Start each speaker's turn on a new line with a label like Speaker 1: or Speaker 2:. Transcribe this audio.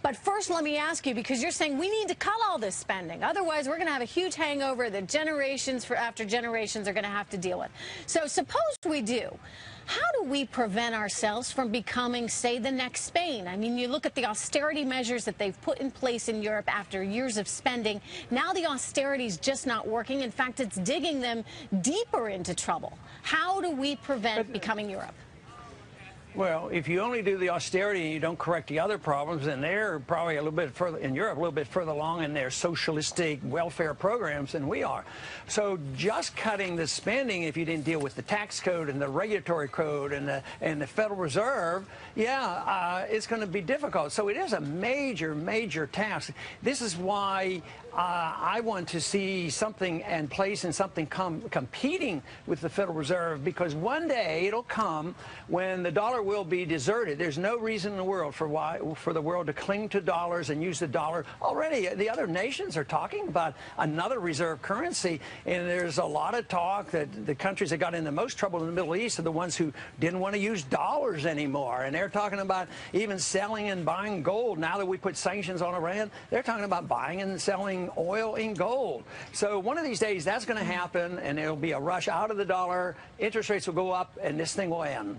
Speaker 1: But first, let me ask you, because you're saying we need to cut all this spending. Otherwise, we're going to have a huge hangover that generations after generations are going to have to deal with. So suppose we do. How do we prevent ourselves from becoming, say, the next Spain? I mean, you look at the austerity measures that they've put in place in Europe after years of spending. Now the austerity is just not working. In fact, it's digging them deeper into trouble. How do we prevent becoming Europe?
Speaker 2: Well, if you only do the austerity and you don't correct the other problems, then they're probably a little bit further, in Europe, a little bit further along in their socialistic welfare programs than we are. So just cutting the spending, if you didn't deal with the tax code and the regulatory code and the Federal Reserve, it's going to be difficult. So it is a major, major task. This is why I want to see something in place and something competing with the Federal Reserve, because one day it'll come when the dollar will be deserted. There's no reason in the world for the world to cling to dollars and use the dollar. Already, the other nations are talking about another reserve currency, and there's a lot of talk that the countries that got in the most trouble in the Middle East are the ones who didn't want to use dollars anymore, and they're talking about even selling and buying gold. Now that we put sanctions on Iran, they're talking about buying and selling oil in gold. So one of these days that's going to happen, and there'll be a rush out of the dollar, interest rates will go up, and this thing will end.